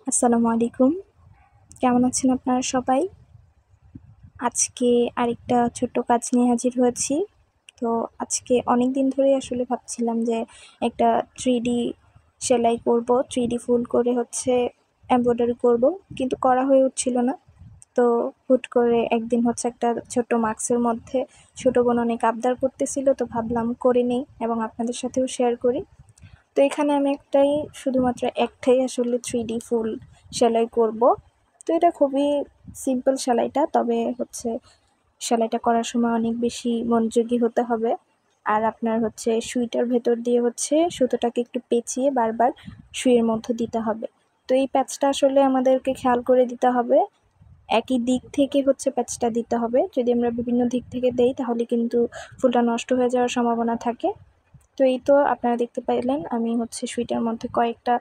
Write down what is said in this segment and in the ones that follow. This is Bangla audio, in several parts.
আসসালামু আলাইকুম। কেমন আছেন আপনারা সবাই? আজকে আরেকটা ছোট্ট কাজ নিয়ে হাজির হয়েছি। তো আজকে অনেকদিন ধরেই আসলে ভাবছিলাম যে একটা 3D সেলাই করব, 3D ফুল করে এমব্রয়ডারি করব, কিন্তু করা হয়ে উঠছিল না। তো হুট করে একদিন একটা ছোট্ট মাস্কের মধ্যে ছোট বোন অনেক আবদার করতেছিল, তো ভাবলাম করে নেই এবং আপনাদের সাথেও শেয়ার করি। তো এখানে আমি শুধুমাত্র একটাই আসলে 3D ফুল সেলাই করব। তো এটা খুবই সিম্পল সেলাইটা, তবে সেলাইটা করার সময় অনেক বেশি মনোযোগী হতে হবে। আর আপনার সুইটার ভেতর দিয়ে সুতোটাকে একটু পেঁচিয়ে বারবার সুইয়ের মধ্যে দিতে হবে। তো এই প্যাচটা আসলে আমাদেরকে খেয়াল করে দিতে হবে, একই দিক থেকে প্যাচটা দিতে হবে। যদি আমরা বিভিন্ন দিক থেকে দেই তাহলে কিন্তু ফুলটা নষ্ট হয়ে যাওয়ার সম্ভাবনা থাকে। তো এই তো আপনারা দেখতে পাইলেন আমি সুইটার মধ্যে কয়েকটা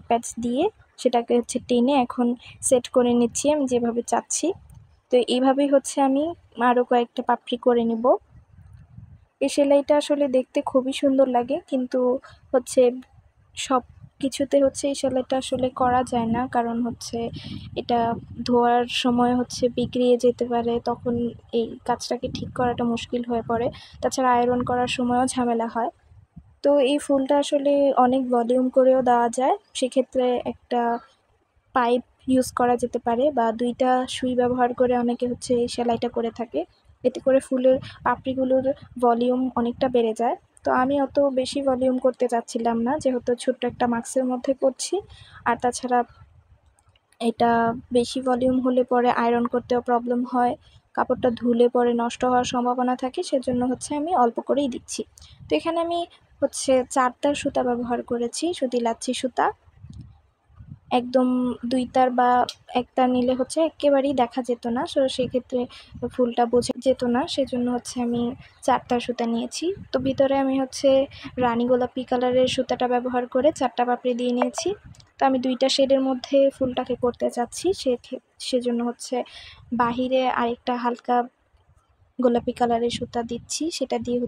প্যাচ দিয়ে সেটাকে টেনে এখন সেট করে নিচ্ছি আমি যেভাবে চাচ্ছি। তো এইভাবেই আমি আরও কয়েকটা পাপড়ি করে নিব। এই সেলাইটা আসলে দেখতে খুবই সুন্দর লাগে, কিন্তু সব কিছুতে এই সেলাইটা আসলে করা যায় না, কারণ এটা ধোয়ার সময় বিগড়িয়ে যেতে পারে, তখন এই কাজটাকে ঠিক করাটা মুশকিল হয়ে পড়ে। তাছাড়া আয়রন করার সময়ও ঝামেলা হয়। তো এই ফুলটা আসলে অনেক ভলিউম করেও দেওয়া যায়, সেক্ষেত্রে একটা পাইপ ইউজ করা যেতে পারে, বা 2টা সুই ব্যবহার করে অনেকে এই সেলাইটা করে থাকে। এতে করে ফুলের পাপড়িগুলোর ভলিউম অনেকটা বেড়ে যায়। তো আমি অত বেশি ভলিউম করতে চাচ্ছিলাম না, যেহেতু ছোট্ট একটা মাস্কের মধ্যে করছি। আর তাছাড়া এটা বেশি ভলিউম হলে পরে আয়রন করতেও প্রবলেম হয়, কাপড়টা ধুলে পরে নষ্ট হওয়ার সম্ভাবনা থাকে, সেজন্য আমি অল্প করেই দিচ্ছি। তো এখানে আমি 4 তার সুতা ব্যবহার করেছি, সুতি লাচ্ছি সুতা। একদম 2 তার বা 1 তার নিলে একেবারেই দেখা যেত না, সো সেক্ষেত্রে ফুলটা বোঝা যেত না, সেজন্য আমি 4 তার সুতা নিয়েছি। তো ভিতরে আমি রানী গোলাপি কালারের সুতাটা ব্যবহার করে 4টা পাপড়ি দিয়ে নিয়েছি। তো আমি 2টা শেডের মধ্যে ফুলটাকে করতে চাচ্ছি, সেজন্য বাহিরে আরেকটা হালকা গোলাপি কালারের সুতা দিচ্ছি, সেটা দিয়ে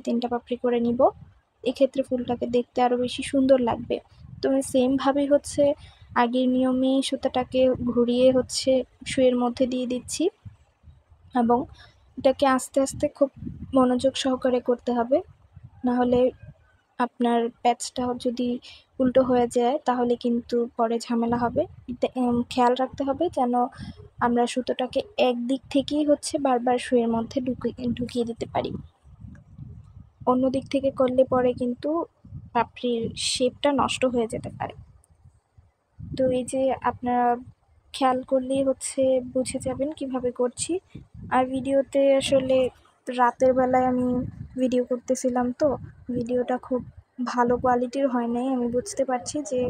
3টা পাপড়ি করে নিব। এক্ষেত্রে ফুলটাকে দেখতে আরও বেশি সুন্দর লাগবে। তো আমি সেমভাবেই আগের নিয়মেই সুতাটাকে ঘুরিয়ে সুইয়ের মধ্যে দিয়ে দিচ্ছি, এবং এটাকে আস্তে আস্তে খুব মনোযোগ সহকারে করতে হবে, নাহলে আপনার প্যাচটা যদি উল্টো হয়ে যায় তাহলে কিন্তু পরে ঝামেলা হবে। খেয়াল রাখতে হবে যেন আমরা সুতোটাকে একদিক থেকেই বারবার সুইয়ের মধ্যে ঢুকিয়ে দিতে পারি। অন্য দিক থেকে করলে পরে কিন্তু পাপড়ির শেপটা নষ্ট হয়ে যেতে পারে। তো এই যে আপনারা খেয়াল করলেই বুঝে যাবেন কিভাবে করছি। আর ভিডিওতে আসলে রাতের বেলায় আমি ভিডিও করতেছিলাম, তো ভিডিওটা খুব ভালো কোয়ালিটির হয় নাই। আমি বুঝতে পারছি যে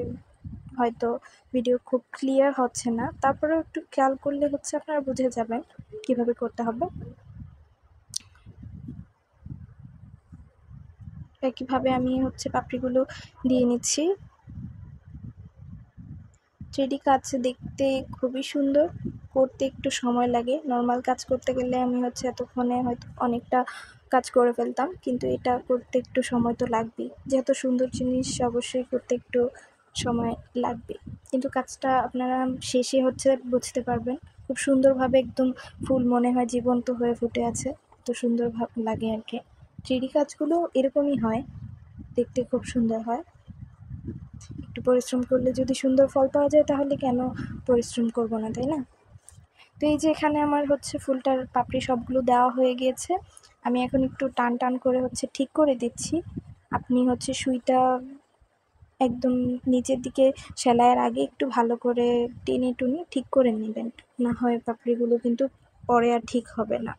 হয়তো ভিডিও খুব ক্লিয়ার হচ্ছে না, তারপরেও একটু খেয়াল করলে আপনারা বুঝে যাবেন কিভাবে করতে হবে। একইভাবে আমি পাপড়িগুলো দিয়ে নিচ্ছি। 3D কাজ দেখতে খুবই সুন্দর, করতে একটু সময় লাগে। নর্মাল কাজ করতে গেলে আমি এতক্ষণে হয়তো অনেকটা কাজ করে ফেলতাম, কিন্তু এটা করতে একটু সময় তো লাগবেই, যেহেতু সুন্দর জিনিস অবশ্যই করতে একটু সময় লাগবে। কিন্তু কাজটা আপনারা শেষে বুঝতে পারবেন, খুব সুন্দরভাবে একদম ফুল মনে হয় জীবন্ত হয়ে ফুটে আছে, এত সুন্দর লাগে আর কি। 3D কাজগুলো এরকমই হয়, দেখতে খুব সুন্দর হয়। একটু পরিশ্রম করলে যদি সুন্দর ফল পাওয়া যায় তাহলে কেন পরিশ্রম করব না, তাই না? তো এই যে এখানে আমার ফুলটার পাপড়ি সবগুলো দেওয়া হয়ে গিয়েছে। আমি এখন একটু টান টান করে ঠিক করে দিচ্ছি। আপনি সুইটা একদম নিচের দিকে সেলাইয়ের আগে একটু ভালো করে টেনে টুনে ঠিক করে নেবেন, না হয় পাপড়িগুলো কিন্তু পরে আর ঠিক হবে না।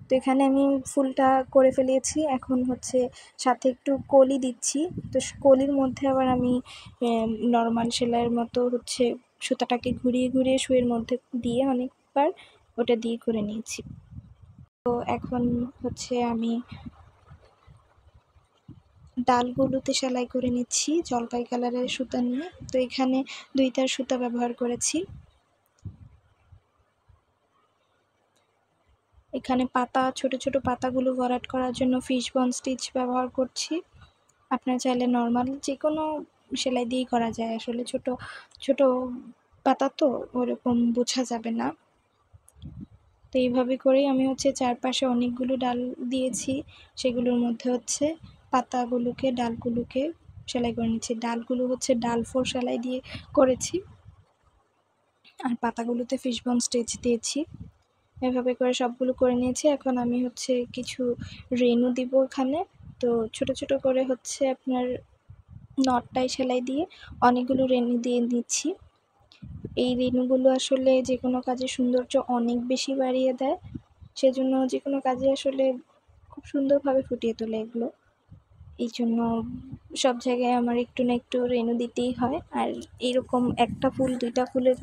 তো এখানে আমি ফুলটা করে ফেলেছি, এখন সাথে একটু কলি দিচ্ছি। তো কলির মধ্যে আবার আমি নর্মাল সেলাইয়ের মতো সুতাটাকে ঘুরিয়ে ঘুরিয়ে সুইয়ের মধ্যে দিয়ে অনেকবার ওটা দিয়ে করে নিয়েছি। তো এখন আমি ডালগুলোতে সেলাই করে নিচ্ছি জলপাই কালারের সুতা নিয়ে। তো এখানে 2 তার সুতা ব্যবহার করেছি। এখানে পাতা, ছোট ছোট পাতাগুলো ভরাট করার জন্য ফিশবন স্টিচ ব্যবহার করছি। আপনারা চাইলে নর্মাল যে কোনো সেলাই দিয়েই করা যায়, আসলে ছোট ছোট পাতা তো ওরকম বোঝা যাবে না। তো এইভাবে করেই আমি হচ্ছে চারপাশে অনেকগুলো ডাল দিয়েছি, সেগুলোর মধ্যে হচ্ছে পাতাগুলোকে ডালগুলোকে সেলাই করে নিচ্ছি। ডালগুলো হচ্ছে ডাল 4 সেলাই দিয়ে করেছি, আর পাতাগুলোতে ফিশবোন স্টিচ দিয়েছি। এভাবে করে সবগুলো করে নিয়েছি। এখন আমি হচ্ছে কিছু রেনু দিব এখানে। তো ছোট ছোট করে হচ্ছে আপনার নটটাই সেলাই দিয়ে অনেকগুলো রেনু দিয়ে নিচ্ছি। এই রেনুগুলো আসলে যে কোনো কাজের সৌন্দর্য অনেক বেশি বাড়িয়ে দেয়, সেজন্য যে কোনো কাজে আসলে খুব সুন্দরভাবে ফুটিয়ে তোলে এগুলো। এই জন্য সব জায়গায় আমার একটু না একটু রেনু দিতেই হয়। আর এইরকম একটা ফুল 2টা ফুলের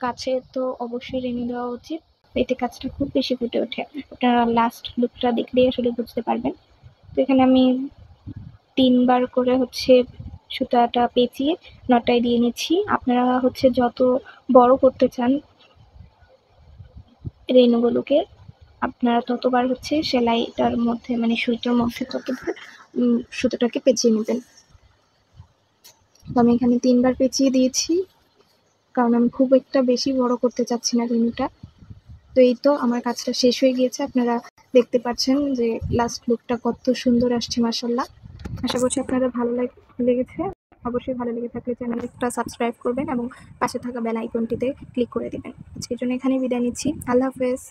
কাছে তো অবশ্যই রেনু দেওয়া উচিত, এতে কাজটা খুব বেশি ফুটে ওঠে। আপনারা লাস্ট লুকটা দেখলেই আসলে বুঝতে পারবেন। তো এখানে আমি 3 বার করে হচ্ছে সুতাটা পেঁচিয়ে নটায় দিয়ে নিচ্ছি। আপনারা হচ্ছে যত বড় করতে চান রেনুগুলোকে, আপনারা ততবার হচ্ছে সেলাইটার মধ্যে মানে সুইটার মধ্যে ততবার সুতোটাকে পেঁচিয়ে নেবেন। তো আমি এখানে 3 বার পেঁচিয়ে দিয়েছি, কারণ আমি খুব একটা বেশি বড় করতে চাচ্ছি না রেনুটা। তো এই তো আমার কাজটা শেষ হয়ে গিয়েছে। আপনারা দেখতে পাচ্ছেন যে লাস্ট লুকটা কত সুন্দর আসছে মাশাআল্লাহ। আশা করছি আপনাদের ভালো লেগেছে। অবশ্যই ভালো লেগে থাকলে চ্যানেলটা সাবস্ক্রাইব করবেন এবং পাশে থাকা বেল আইকনটিতে ক্লিক করে দেবেন। আজকের জন্য এখানেই বিদায় নিচ্ছি। আল্লাহ হাফেজ।